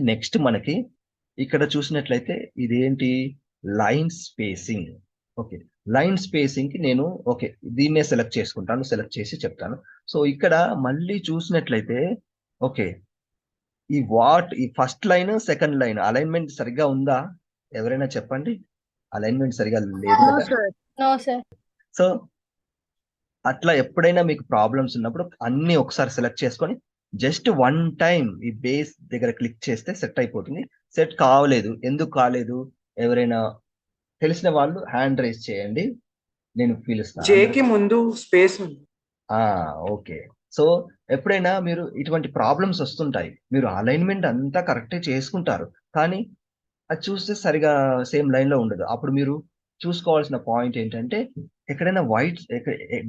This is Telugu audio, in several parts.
నెక్స్ట్ మనకి ఇక్కడ చూసినట్లయితే ఇదేంటి, line spacing. Okay, line spacing కి నేను ఓకే దీన్నే సెలెక్ట్ చేసుకుంటాను, సెలెక్ట్ చేసి చెప్తాను. సో ఇక్కడ మళ్ళీ చూసినట్లయితే ఓకే, ఈ first line second line alignment సరిగ్గా ఉందా? ఎవరైనా చెప్పండి. అలైన్మెంట్ సరిగా లేదు No, కదా. sir. No, sir. సో అట్లా ఎప్పుడైనా మీకు ప్రాబ్లమ్స్ ఉన్నప్పుడు అన్ని ఒకసారి సెలెక్ట్ చేసుకొని జస్ట్ వన్ టైం ఈ బేస్ దగ్గర క్లిక్ చేస్తే సెట్ అయిపోతుంది. సెట్ కావలేదు, ఎందుకు కాలేదు? ఎవరైనా తెలిసిన వాళ్ళు హ్యాండ్ రైజ్ చేయండి, నేను పిలుస్తాను. జేకి ముందు స్పేస్ ఉంది. ఓకే. సో ఎప్పుడైనా మీరు ఇటువంటి ప్రాబ్లమ్స్ వస్తుంటాయి, మీరు అలైన్మెంట్ అంతా కరెక్టే చేసుకుంటారు, కానీ అది చూస్తే సరిగా సేమ్ లైన్ లో ఉండదు. అప్పుడు మీరు చూసుకోవాల్సిన పాయింట్ ఏంటంటే ఎక్కడైనా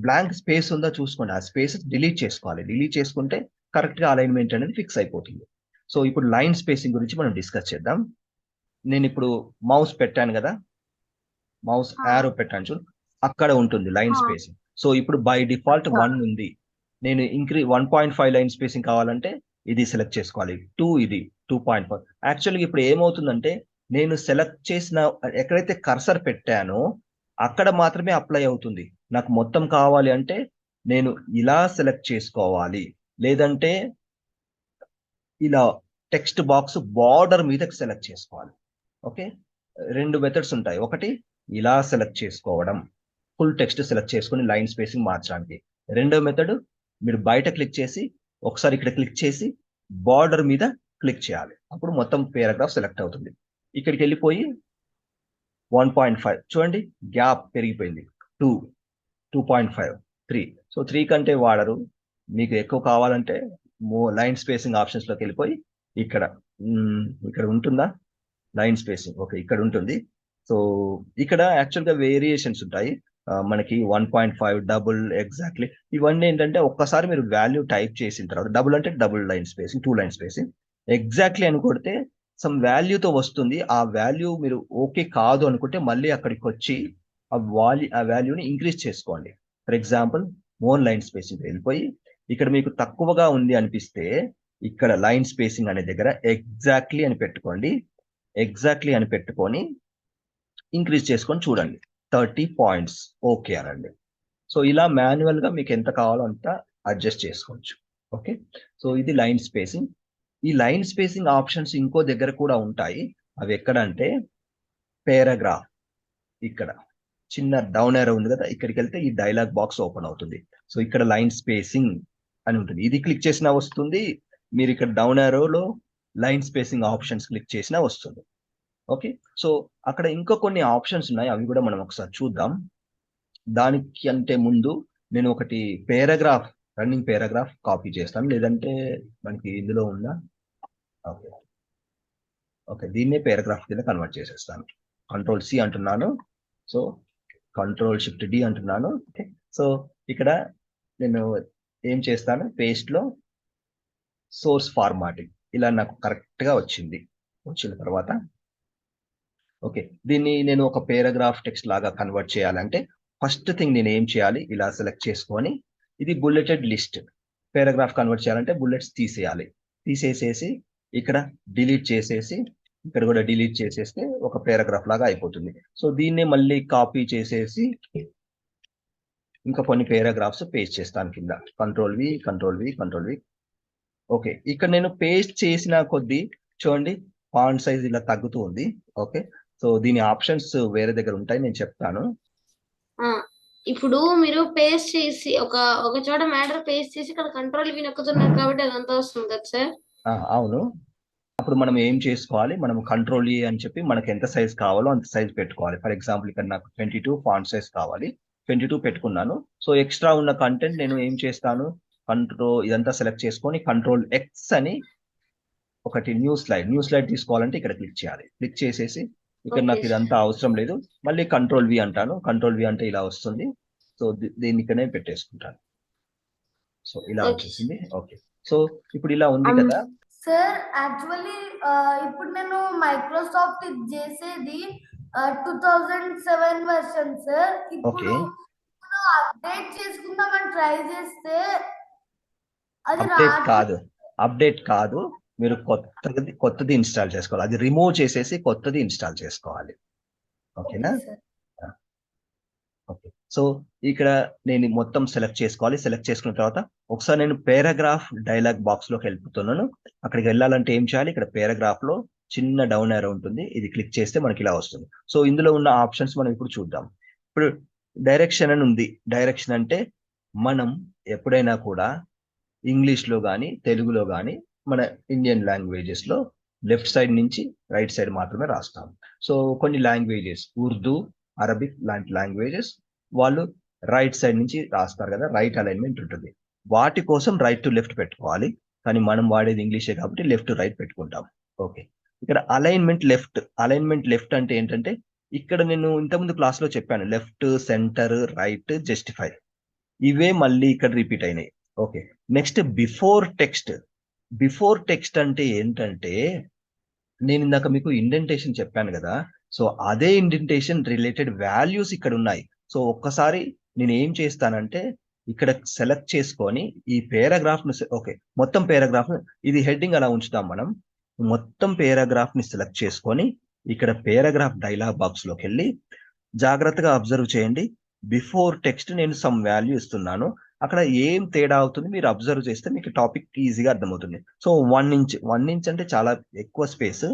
బ్లాంక్ స్పేస్ ఉందో చూసుకోండి, ఆ స్పేస్ డిలీట్ చేసుకోవాలి. డిలీట్ చేసుకుంటే కరెక్ట్ గా అలైన్మెంట్ అనేది ఫిక్స్ అయిపోతుంది. సో ఇప్పుడు లైన్ స్పేసింగ్ గురించి మనం డిస్కస్ చేద్దాం. నేను ఇప్పుడు మౌస్ పెట్టాను కదా, మౌస్ యారో పెట్టాను చూడు, అక్కడ ఉంటుంది లైన్ స్పేసింగ్. సో ఇప్పుడు బై డిఫాల్ట్ 1 ఉంది. నేను 1.5 లైన్ స్పేసింగ్ కావాలంటే ఇది సెలెక్ట్ చేసుకోవాలి. 2 ఇది 2.5. యాక్చువల్గా ఇప్పుడు ఏమవుతుందంటే నేను సెలెక్ట్ చేసిన ఎక్కడైతే కర్సర్ పెట్టానో అక్కడ మాత్రమే అప్లై అవుతుంది. నాకు మొత్తం కావాలి అంటే నేను ఇలా సెలెక్ట్ చేసుకోవాలి, లేదంటే ఇలా టెక్స్ట్ బాక్స్ బార్డర్ మీద సెలెక్ట్ చేసుకోవాలి. ఓకే, 2 మెథడ్స్ ఉంటాయి. ఒకటి ఇలా సెలెక్ట్ చేసుకోవడం, ఫుల్ టెక్స్ట్ సెలెక్ట్ చేసుకుని లైన్ స్పేసింగ్ మార్చడానికి. రెండో మెథడ్ మీరు బయట క్లిక్ చేసి ఒకసారి ఇక్కడ క్లిక్ చేసి బార్డర్ మీద క్లిక్ చేయాలి, అప్పుడు మొత్తం పేరాగ్రాఫ్ సెలెక్ట్ అవుతుంది. ఇక్కడికి వెళ్ళిపోయి 1.5 చూడండి, గ్యాప్ పెరిగిపోయింది. 2, 2.5, 3. సో 3 కంటే వాడరు. మీకు ఎక్కువ కావాలంటే లైన్ స్పేసింగ్ ఆప్షన్స్ లోకి వెళ్ళిపోయి ఇక్కడ ఇక్కడ ఉంటుందా లైన్ స్పేసింగ్? ఓకే, ఇక్కడ ఉంటుంది. సో ఇక్కడ యాక్చువల్గా వేరియేషన్స్ ఉంటాయి. మనకి 1.5 డబుల్ ఎగ్జాక్ట్లీ ఇవన్నీ ఏంటంటే ఒక్కసారి మీరు వాల్యూ టైప్ చేసిన తర్వాత, డబుల్ అంటే double line spacing, 2 line spacing, exactly అని కొడితే సమ్ వాల్యూతో వస్తుంది. ఆ వాల్యూ మీరు ఓకే కాదు అనుకుంటే మళ్ళీ అక్కడికి వచ్చి ఆ వాల్యూని ఇంక్రీజ్ చేసుకోండి. For example more line spacing వెళ్ళిపోయి ఇక్కడ మీకు తక్కువగా ఉంది అనిపిస్తే ఇక్కడ లైన్ స్పేసింగ్ అనే దగ్గర ఎగ్జాక్ట్లీ అని పెట్టుకోండి. ఎగ్జాక్ట్లీ అని పెట్టుకొని ఇంక్రీజ్ చేసుకొని చూడండి, 30 పాయింట్స్ ఓకే అనండి. సో ఇలా మాన్యువల్ గా మీకు ఎంత కావాలో అంత అడ్జస్ట్ చేసుకోవచ్చు. ఓకే, సో ఇది లైన్ స్పేసింగ్. ఈ లైన్ స్పేసింగ్ ఆప్షన్స్ ఇంకో దగ్గర కూడా ఉంటాయి. అవి ఎక్కడ అంటే పేరాగ్రాఫ్, ఇక్కడ చిన్న డౌన్ ఏరో ఉంది కదా, ఇక్కడికి వెళ్తే ఈ డైలాగ్ బాక్స్ ఓపెన్ అవుతుంది. సో ఇక్కడ లైన్ స్పేసింగ్ అని ఉంటుంది, ఇది క్లిక్ చేసినా వస్తుంది. మీరు ఇక్కడ డౌన్ ఏరోలో లైన్ స్పేసింగ్ ఆప్షన్స్ క్లిక్ చేసినా వస్తుంది. ఓకే, సో అక్కడ ఇంకా కొన్ని ఆప్షన్స్ ఉన్నాయి, అవి కూడా మనం ఒకసారి చూద్దాం. దానికి అంటే ముందు నేను ఒకటి పేరాగ్రాఫ్, రన్నింగ్ పేరాగ్రాఫ్ కాపీ చేస్తాను, లేదంటే మనకి ఇందులో ఉందా? ఓకే ఓకే, దీన్నే పేరాగ్రాఫ్ కింద కన్వర్ట్ చేసేస్తాను. Ctrl+C అంటున్నాను, సో Ctrl+Shift+D అంటున్నాను. ఓకే, సో ఇక్కడ నేను ఏం చేస్తాను, పేస్ట్ లో సోర్స్ ఫార్మాటింగ్ ఇలా నాకు కరెక్ట్ గా వచ్చింది. వచ్చిన తర్వాత ఓకే, దీన్ని నేను ఒక పేరాగ్రాఫ్ టెక్స్ట్ లాగా కన్వర్ట్ చేయాలంటే ఫస్ట్ థింగ్ నేను ఏం చేయాలి, ఇలా సెలెక్ట్ చేసుకొని ఇది బుల్లెటెడ్ లిస్ట్. పేరాగ్రాఫ్ కన్వర్ట్ చేయాలంటే బుల్లెట్స్ తీసేయాలి. తీసేసేసి ఇక్కడ డిలీట్ చేసేసి ఇక్కడ కూడా డిలీట్ చేసేస్తే ఒక పేరాగ్రాఫ్ లాగా అయిపోతుంది. సో దీన్నే మళ్ళీ కాపీ చేసేసి ఇంకా కొన్ని పేరాగ్రాఫ్స్ పేస్ట్ చేస్తాను కింద. Ctrl+V, Ctrl+V, Ctrl+V. ఓకే, ఇక్కడ నేను పేస్ట్ చేసిన కొద్దీ చూడండి ఫాంట్ సైజ్ ఇలా తగ్గుతూ ఉంది. ఓకే, సో దీని ఆప్షన్స్ వేరే దగ్గర ఉంటాయి, నేను చెప్తాను. ఇప్పుడు మీరు పేస్ట్ చేసి ఒక చోట మ్యాటర్ పేస్ట్ చేసి ఇక్కడ Ctrl+V నొక్కుతున్నారు కాబట్టి అదంతా వస్తుంది కదా సార్? అవును. అప్పుడు మనం ఏం చేసుకోవాలి, మనం Ctrl+E అని చెప్పి మనకి ఎంత సైజ్ కావాలో అంత సైజ్ పెట్టుకోవాలి. ఫర్ ఎగ్జాంపుల్ ఇక్కడ నాకు 22 ఫాంట్ సైజ్ కావాలి, 22 పెట్టుకున్నాను. సో ఎక్స్ట్రా ఉన్న కంటెంట్ నేను ఏం చేస్తాను, ఇదంతా సెలెక్ట్ చేసుకొని Ctrl+X అని ఒకటి న్యూ స్లైడ్ తీసుకోవాలంటే ఇక్కడ క్లిక్ చేయాలి. క్లిక్ చేసేసి ఇక్కడ నాకు ఇదంతా అవసరం లేదు, మళ్ళీ Ctrl+V అంటాను. Ctrl+V అంటే ఇలా వస్తుంది. సో దీన్ని ఇక్కడనే పెట్టేసుకుంటాను. సో ఇలా వచ్చేసింది. ఓకే, సో ఇప్పుడు ఇలా ఉంది కదా సార్. యాక్చువల్లీ ఇప్పుడు నేను మైక్రోసాఫ్ట్ చేసేది 2007 వర్షన్ సార్. ఇప్పుడు అప్డేట్ చేసుకుందామని ట్రై చేస్తే అది అప్డేట్ కాదు మీరు కొత్తది ఇన్స్టాల్ చేసుకోవాలి. అది రిమూవ్ చేసేసి కొత్తది ఇన్స్టాల్ చేసుకోవాలి. ఓకేనా? ఓకే. సో ఇక్కడ నేను మొత్తం సెలెక్ట్ చేసుకోవాలి. సెలెక్ట్ చేసుకున్న తర్వాత ఒకసారి నేను పారాగ్రాఫ్ డైలాగ్ బాక్స్ లోకి వెళ్ళిపోతున్నాను. అక్కడికి వెళ్ళాలంటే ఏం చేయాలి? ఇక్కడ పారాగ్రాఫ్ లో చిన్న డౌన్ యారో ఉంటుంది. ఇది క్లిక్ చేస్తే మనకి ఇలా వస్తుంది. సో ఇందులో ఉన్న ఆప్షన్స్ మనం ఇప్పుడు చూద్దాం. ఇప్పుడు డైరెక్షన్ అని ఉంది. డైరెక్షన్ అంటే మనం ఎప్పుడైనా కూడా ఇంగ్లీష్లో కానీ తెలుగులో కానీ మన ఇండియన్ లాంగ్వేజెస్లో లెఫ్ట్ సైడ్ నుంచి రైట్ సైడ్ మాత్రమే రాస్తాం. సో కొన్ని లాంగ్వేజెస్ ఉర్దూ, అరబిక్ లాంటి లాంగ్వేజెస్ వాళ్ళు రైట్ సైడ్ నుంచి రాస్తారు కదా, రైట్ అలైన్మెంట్ ఉంటుంది. వాటి కోసం రైట్ టు లెఫ్ట్ పెట్టుకోవాలి. కానీ మనం వాడేది ఇంగ్లీషే కాబట్టి లెఫ్ట్ టు రైట్ పెట్టుకుంటాం. ఓకే. ఇక్కడ అలైన్మెంట్ లెఫ్ట్ అంటే ఏంటంటే ఇక్కడ నేను ఇంతకుముందు క్లాస్లో చెప్పాను, లెఫ్ట్, సెంటర్, రైట్, జస్టిఫై. ఇవే మళ్ళీ ఇక్కడ రిపీట్ అయినాయి. ఓకే. నెక్స్ట్ బిఫోర్ టెక్స్ట్ అంటే ఏంటంటే నేను ఇందాక మీకు ఇండెంటేషన్ చెప్పాను కదా, సో అదే ఇండెంటేషన్ రిలేటెడ్ వాల్యూస్ ఇక్కడ ఉన్నాయి. సో ఒక్కసారి నేను ఏం చేస్తానంటే ఇక్కడ సెలెక్ట్ చేసుకొని ఈ పేరాగ్రాఫ్ ను, ఓకే మొత్తం పేరాగ్రాఫ్, ఇది హెడ్డింగ్ అలా ఉంచుతాం మనం. మొత్తం పేరాగ్రాఫ్ ని సెలెక్ట్ చేసుకొని ఇక్కడ పేరాగ్రాఫ్ డైలాగ్ బాక్స్ లోకి వెళ్ళి జాగ్రత్తగా అబ్జర్వ్ చేయండి. బిఫోర్ టెక్స్ట్ నేను సమ్ వాల్యూ ఇస్తున్నాను. అక్కడ ఏం తేడా అవుతుంది మీరు అబ్జర్వ్ చేస్తే మీకు టాపిక్ ఈజీగా అర్థమవుతుంది. సో 1 ఇంచ్ అంటే చాలా ఎక్కువ స్పేస్.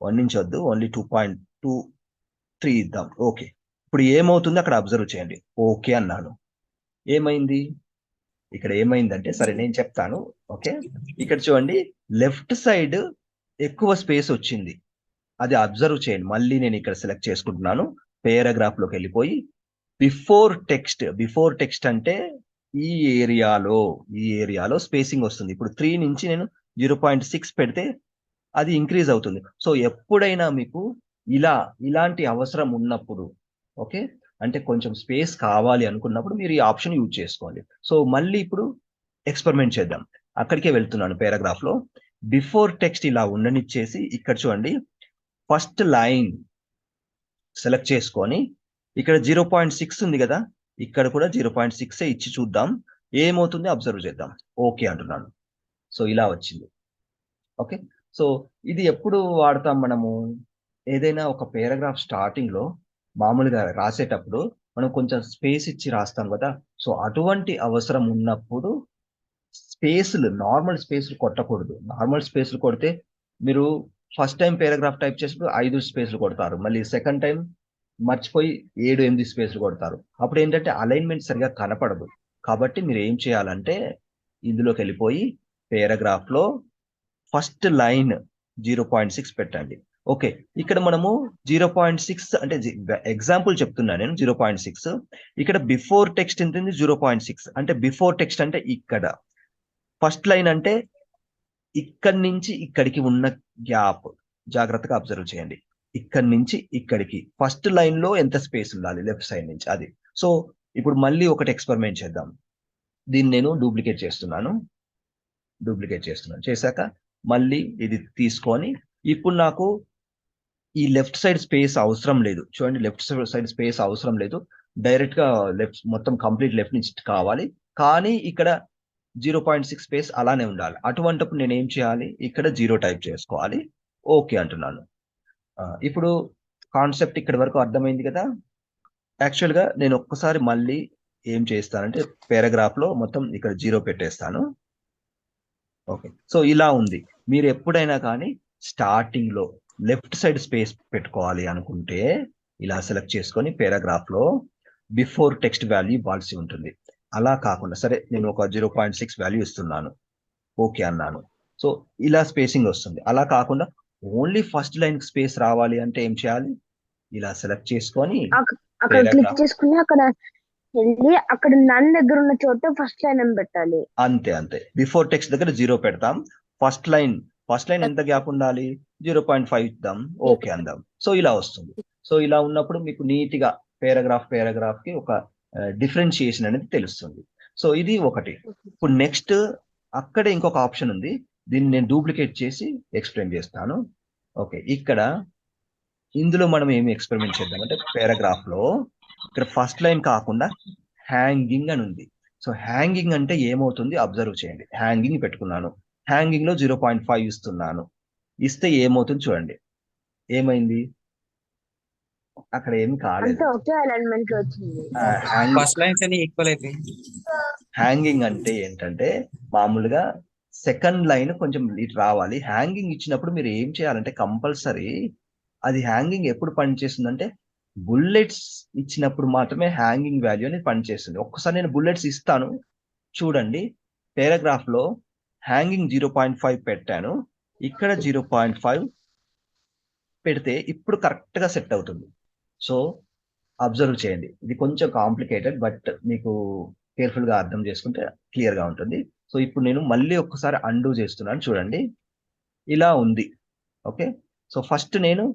1 ఇంచ్ వద్దు, ఓన్లీ 2.23 ఇద్దాం. ఓకే. ఇప్పుడు ఏమవుతుంది అక్కడ అబ్జర్వ్ చేయండి. ఓకే అన్నాను. ఏమైంది? ఇక్కడ ఏమైందంటే, సరే నేను చెప్తాను. ఓకే. ఇక్కడ చూడండి, లెఫ్ట్ సైడ్ ఎక్కువ స్పేస్ వచ్చింది. అది అబ్జర్వ్ చేయండి. మళ్ళీ నేను ఇక్కడ సెలెక్ట్ చేసుకుంటున్నాను. పేరాగ్రాఫ్ లోకి వెళ్ళిపోయి బిఫోర్ టెక్స్ట్ అంటే ఈ ఏరియాలో స్పేసింగ్ వస్తుంది. ఇప్పుడు 3 నుంచి నేను 0.6 పెడితే అది ఇంక్రీజ్ అవుతుంది. సో ఎప్పుడైనా మీకు ఇలాంటి అవసరం ఉన్నప్పుడు, ఓకే, అంటే కొంచెం స్పేస్ కావాలి అనుకున్నప్పుడు మీరు ఈ ఆప్షన్ యూజ్ చేసుకోండి. సో మళ్ళీ ఇప్పుడు ఎక్స్పెరిమెంట్ చేద్దాం. అక్కడికే వెళ్తున్నాను. పేరాగ్రాఫ్ లో బిఫోర్ టెక్స్ట్ ఇలా ఉండనిచ్చేసి ఇక్కడ చూడండి, ఫస్ట్ లైన్ సెలెక్ట్ చేసుకొని ఇక్కడ 0.6 ఉంది కదా, ఇక్కడ కూడా 0.6 ఇచ్చి చూద్దాం ఏమవుతుంది, అబ్జర్వ్ చేద్దాం. ఓకే అంటున్నాను. సో ఇలా వచ్చింది. ఓకే. సో ఇది ఎప్పుడు వాడతాం మనము? ఏదైనా ఒక పేరాగ్రాఫ్ స్టార్టింగ్ లో మామూలుగా రాసేటప్పుడు మనం కొంచెం స్పేస్ ఇచ్చి రాస్తాం కదా, సో అటువంటి అవసరం ఉన్నప్పుడు నార్మల్ స్పేస్లు కొట్టకూడదు. నార్మల్ స్పేస్లు కొడితే మీరు ఫస్ట్ టైం పేరాగ్రాఫ్ టైప్ చేసినప్పుడు 5 స్పేస్లు కొడతారు, మళ్ళీ సెకండ్ టైం మర్చిపోయి 7-8 స్పేస్లు కొడతారు. అప్పుడు ఏంటంటే అలైన్మెంట్ సరిగా కనపడదు. కాబట్టి మీరు ఏం చేయాలంటే ఇందులోకి వెళ్ళిపోయి పేరాగ్రాఫ్ లో ఫస్ట్ లైన్ 0.6 పెట్టండి. ఓకే. ఇక్కడ మనము 0.6 అంటే ఎగ్జాంపుల్ చెప్తున్నా నేను. 0.6 ఇక్కడ బిఫోర్ టెక్స్ట్ ఎంత ఉంది? 0.6 అంటే బిఫోర్ టెక్స్ట్ అంటే ఇక్కడ ఫస్ట్ లైన్ అంటే ఇక్కడి నుంచి ఇక్కడికి ఉన్న గ్యాప్ జాగ్రత్తగా అబ్జర్వ్ చేయండి. ఇక్కడి నుంచి ఇక్కడికి ఫస్ట్ లైన్ లో ఎంత స్పేస్ ఉండాలి లెఫ్ట్ సైడ్ నుంచి, అది. సో ఇప్పుడు మళ్ళీ ఒకటి ఎక్స్పెరిమెంట్ చేద్దాం. దీన్ని నేను డూప్లికేట్ చేస్తున్నాను. చేశాక మళ్ళీ ఇది తీసుకొని ఇప్పుడు నాకు ఈ లెఫ్ట్ సైడ్ స్పేస్ అవసరం లేదు. చూడండి, లెఫ్ట్ సైడ్ స్పేస్ అవసరం లేదు. డైరెక్ట్ గా మొత్తం కంప్లీట్ లెఫ్ట్ నుంచి కావాలి. కానీ ఇక్కడ 0.6 స్పేస్ అలానే ఉండాలి. అటువంటిప్పుడు నేను ఏం చేయాలి? ఇక్కడ 0 టైప్ చేసుకోవాలి. ఓకే అంటున్నాను. ఇప్పుడు కాన్సెప్ట్ ఇక్కడి వరకు అర్థమైంది కదా. యాక్చువల్ గా నేను ఒక్కసారి మళ్ళీ ఏం చేస్తానంటే పారాగ్రాఫ్ లో మొత్తం ఇక్కడ 0 పెట్టేస్తాను. ఓకే. సో ఇలా ఉంది. మీరు ఎప్పుడైనా కానీ స్టార్టింగ్ లో లెఫ్ట్ సైడ్ స్పేస్ పెట్టుకోవాలి అనుకుంటే ఇలా సెలెక్ట్ చేసుకొని పారాగ్రాఫ్ లో బిఫోర్ టెక్స్ట్ వాల్యూ ఇవ్వాల్సి ఉంటుంది. అలా కాకుండా, సరే నేను ఒక 0.6 వాల్యూ ఇస్తున్నాను, ఓకే అన్నాను. సో ఇలా స్పేసింగ్ వస్తుంది. అలా కాకుండా ఓన్లీ ఫస్ట్ లైన్ స్పేస్ రావాలి అంటే ఏం చేయాలి? ఇలా సెలెక్ట్ చేసుకొని అక్కడ క్లిక్ చేసుకుని అక్కడ వెళ్ళి అక్కడ నన్ దగ్గర ఉన్న చోట ఫస్ట్ లైన్ అని పెట్టాలి. అంతే. బిఫోర్ టెక్స్ట్ దగ్గర 0 పెడతాం. ఫస్ట్ లైన్ ఎంత గ్యాప్ ఉండాలి? 0.5 ఇద్దాం. ఓకే అందాం. సో ఇలా వస్తుంది. సో ఇలా ఉన్నప్పుడు మీకు నీట్ గా పేరాగ్రాఫ్ కి ఒక డిఫరెన్షియేషన్ అనేది తెలుస్తుంది. సో ఇది ఒకటి. ఇప్పుడు నెక్స్ట్ అక్కడే ఇంకొక ఆప్షన్ ఉంది. దీన్ని నేను డూప్లికేట్ చేసి ఎక్స్ప్లెయిన్ చేస్తాను. ఓకే. ఇందులో మనం ఏమి ఎక్స్పెరిమెంట్ చేద్దాం అంటే పేరాగ్రాఫ్ లో ఇక్కడ ఫస్ట్ లైన్ కాకుండా హ్యాంగింగ్ అని ఉంది. సో హ్యాంగింగ్ అంటే ఏమవుతుంది అబ్జర్వ్ చేయండి. హ్యాంగింగ్ పెట్టుకున్నాను. హ్యాంగింగ్ లో 0.5 ఇస్తున్నాను. ఇస్తే ఏమవుతుంది చూడండి. ఏమైంది? అక్కడ ఏమి కాలేదు. అంతా ఒకే అలైన్మెంట్ లో వచ్చింది. ఫస్ట్ లైన్స్ అన్ని ఈక్వల్ అయిపోయింది. హ్యాంగింగ్ అంటే ఏంటంటే మామూలుగా సెకండ్ లైన్ కొంచెం ఇటు రావాలి. హ్యాంగింగ్ ఇచ్చినప్పుడు మీరు ఏం చేయాలంటే కంపల్సరీ అది హ్యాంగింగ్ ఎప్పుడు పనిచేస్తుందంటే బుల్లెట్స్ ఇచ్చినప్పుడు మాత్రమే హ్యాంగింగ్ వాల్యూ అనేది పనిచేస్తుంది. ఒక్కసారి నేను బుల్లెట్స్ ఇస్తాను చూడండి. పారాగ్రాఫ్ లో హ్యాంగింగ్ 0.5 పెట్టాను, ఇక్కడ 0.5 పెడితే ఇప్పుడు కరెక్ట్ గా సెట్ అవుతుంది. సో అబ్జర్వ్ చేయండి. ఇది కొంచెం కాంప్లికేటెడ్, బట్ మీకు కేర్ఫుల్ గా అర్థం చేసుకుంటే క్లియర్ గా ఉంటుంది. సో ఇప్పుడు నేను మళ్ళీ ఒక్కసారి అండూ చేస్తున్నాను చూడండి. ఇలా ఉంది. ఓకే, సో ఫస్ట్ నేను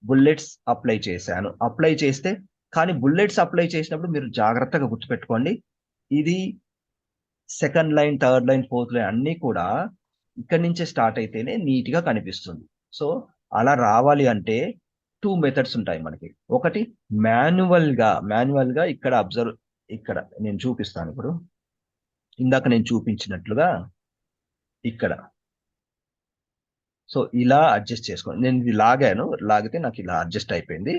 బుల్లెట్స్ అప్లై చేశాను. అప్లై చేస్తే కానీ బుల్లెట్స్ అప్లై చేసినప్పుడు మీరు జాగ్రత్తగా గుర్తుపెట్టుకోండి, ఇది second line, third line, fourth line అన్నీ కూడా ఇక్కడి నుంచే స్టార్ట్ అయితేనే నీట్ గా కనిపిస్తుంది. సో అలా రావాలి అంటే 2 మెథడ్స్ ఉంటాయి మనకి. ఒకటి మాన్యువల్ గా ఇక్కడ అబ్జర్వ్, ఇక్కడ నేను చూపిస్తాను. ఇప్పుడు ఇందాక నేను చూపించినట్లుగా ఇక్కడ సో ఇలా అడ్జస్ట్ చేసుకోండి. నేను ఇది లాగితే నాకు ఇలా అడ్జస్ట్ అయిపోయింది.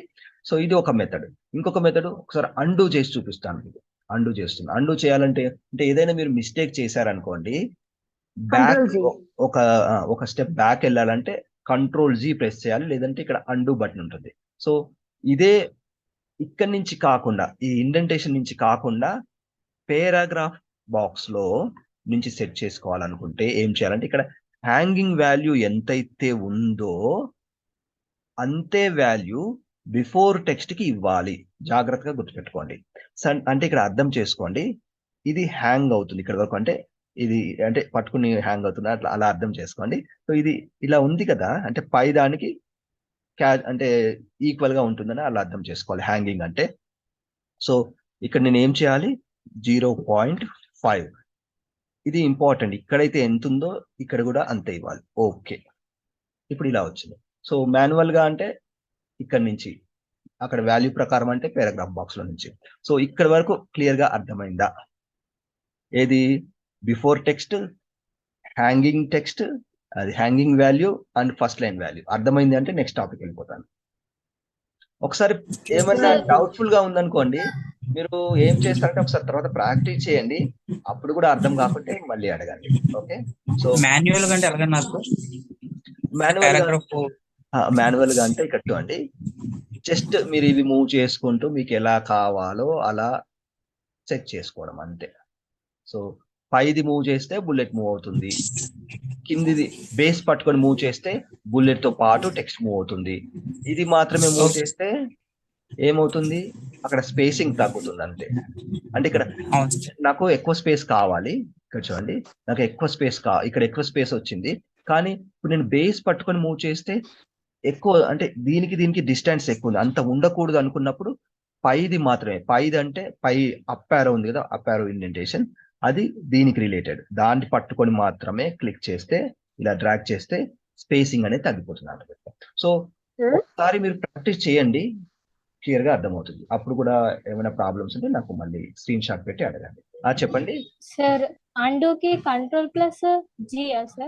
సో ఇది ఒక మెథడ్. ఇంకొక మెథడ్ ఒకసారి అండూ చేసి చూపిస్తాను. అండూ చేస్తున్నా. అండూ చేయాలంటే అంటే ఏదైనా మీరు మిస్టేక్ చేశారనుకోండి, బ్యాక్ ఒక స్టెప్ బ్యాక్ వెళ్ళాలంటే Ctrl+Z ప్రెస్ చేయాలి, లేదంటే ఇక్కడ అండూ బటన్ ఉంటుంది. సో ఇదే ఇక్కడి నుంచి కాకుండా, ఈ ఇండెంటేషన్ నుంచి కాకుండా పారాగ్రాఫ్ బాక్స్ లో నుంచి సెట్ చేసుకోవాలనుకుంటే ఏం చేయాలంటే ఇక్కడ హ్యాంగింగ్ వాల్యూ ఎంతైతే ఉందో అంతే వాల్యూ బిఫోర్ టెక్స్ట్ కి ఇవ్వాలి. జాగ్రత్తగా గుర్తుపెట్టుకోండి. అంటే ఇక్కడ అర్థం చేసుకోండి, ఇది హ్యాంగ్ అవుతుంది ఇక్కడ వరకు, అంటే ఇది అంటే పట్టుకుని హ్యాంగ్ అవుతుంది, అట్లా అలా అర్థం చేసుకోండి. సో ఇది ఇలా ఉంది కదా, అంటే పై దానికి అంటే ఈక్వల్ గా ఉంటుందని అలా అర్థం చేసుకోవాలి హ్యాంగింగ్ అంటే. సో ఇక్కడ నేను ఏం చేయాలి, 0.5 ఇది ఇంపార్టెంట్. ఇక్కడైతే ఎంత ఉందో ఇక్కడ కూడా అంతే ఇవ్వాలి. ఓకే, ఇప్పుడు ఇలా వచ్చింది. సో మాన్యువల్ గా అంటే ఇక్కడ నుంచి అక్కడ వాల్యూ ప్రకారం అంటే పారాగ్రాఫ్ బాక్స్ లో నుంచి. సో ఇక్కడ వరకు క్లియర్ గా అర్థమైందా? ఏది బిఫోర్ టెక్స్ట్, హ్యాంగింగ్ టెక్స్ట్, అది hanging value and first line value అర్థమైంది అంటే నెక్స్ట్ టాపిక్ వెళ్ళిపోతాను. ఒకసారి ఏమన్నా డౌట్ఫుల్ గా ఉందనుకోండి, మీరు ఏం చేస్తారంటే ఒకసారి తర్వాత ప్రాక్టీస్ చేయండి. అప్పుడు కూడా అర్థం కాకుంటే మళ్ళీ అడగండి. ఓకే, సో మాన్యువల్ గా అంటే అలాగే నాకు మాన్యువల్ గా అంటే ఇక్కడ చూడండి, జస్ట్ మీరు ఇవి మూవ్ చేసుకుంటూ మీకు ఎలా కావాలో అలా సెట్ చేసుకోవడం అంతే. సో పైది మూవ్ చేస్తే బుల్లెట్ మూవ్ అవుతుంది, కిందిది బేస్ పట్టుకొని మూవ్ చేస్తే బుల్లెట్ తో పాటు టెక్స్ట్ మూవ్ అవుతుంది. ఇది మాత్రమే మూవ్ చేస్తే ఏమవుతుంది, అక్కడ స్పేసింగ్ తగ్గుతుంది అంతే. అంటే ఇక్కడ నాకు ఎక్కువ స్పేస్ కావాలి, ఇక్కడ చూడండి నాకు ఎక్కువ స్పేస్ ఇక్కడ ఎక్కువ స్పేస్ వచ్చింది, కానీ ఇప్పుడు నేను బేస్ పట్టుకొని మూవ్ చేస్తే ఎక్కువ, అంటే దీనికి డిస్టెన్స్ ఎక్కువ ఉంది, అంత ఉండకూడదు అనుకున్నప్పుడు పైది మాత్రమే, పైది అంటే పై అప్ యారో ఉంది కదా, అప్ యారో ఇండెంటేషన్, అది దీనికి రిలేటెడ్, దాన్ని పట్టుకొని మాత్రమే క్లిక్ చేస్తే, ఇలా డ్రాగ్ చేస్తే స్పేసింగ్ అనేది తగ్గిపోతుంది అన్నమాట. సో ఒకసారి మీరు ప్రాక్టీస్ చేయండి, క్లియర్ గా అర్థమవుతుంది. అప్పుడు కూడా ఏమైనా ప్రాబ్లమ్స్ ఉంటే నాకు మళ్ళీ స్క్రీన్ షాట్ పెట్టి అడగండి. చెప్పండి సార్. అండూకి Ctrl+G sir?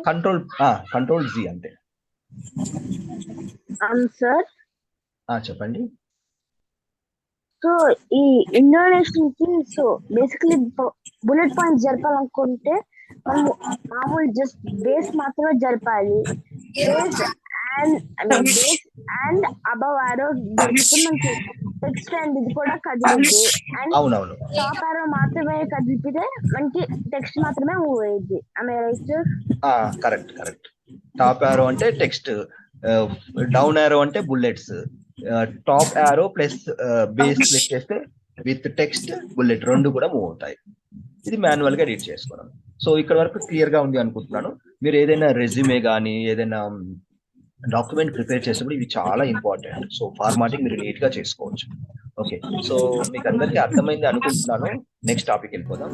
Ctrl+Z అంతే. సార్ చెప్పండి. సో ఈ ఇండోనేషన్ కి సో బేసికలీ బుల్లెట్ పాయింట్ జరపాలనుకుంటే మనం మామూలు జస్ట్ బేస్ మాత్రమే జరపాలి. బేస్ అండ్ అబవ్ ఆరో జరిపితే మనకి టెక్స్ట్ అండ్ ఇది కూడా కదిలిద్ది, అండ్ టాప్ ఆరో మాత్రమే కదిలిపితే మనకి టెక్స్ట్ మాత్రమే మూవ్ అయ్యింది. కరెక్ట్. టాప్ ఆరో అంటే టెక్స్ట్, డౌన్ ఆరో అంటే బుల్లెట్స్, టాప్ ఆరో ప్లస్ బేస్ క్లిక్ చేస్తే విత్ టెక్స్ట్ బుల్లెట్ రెండు కూడా మూవ్ అవుతాయి. ఇది మాన్యువల్ గా ఎడిట్ చేసుకోవడం. సో ఇక్కడ వరకు క్లియర్ గా ఉంది అనుకుంటున్నాను. మీరు ఏదైనా రెజ్యూమే కానీ ఏదైనా డాక్యుమెంట్ ప్రిపేర్ చేసేటప్పుడు ఇవి చాలా ఇంపార్టెంట్. సో ఫార్మాటింగ్ మీరు నీట్ గా చేసుకోవచ్చు. ఓకే, సో మీకు అందరికీ అర్థమైంది అనుకుంటున్నాను. నెక్స్ట్ టాపిక్ వెళ్ళిపోదాం.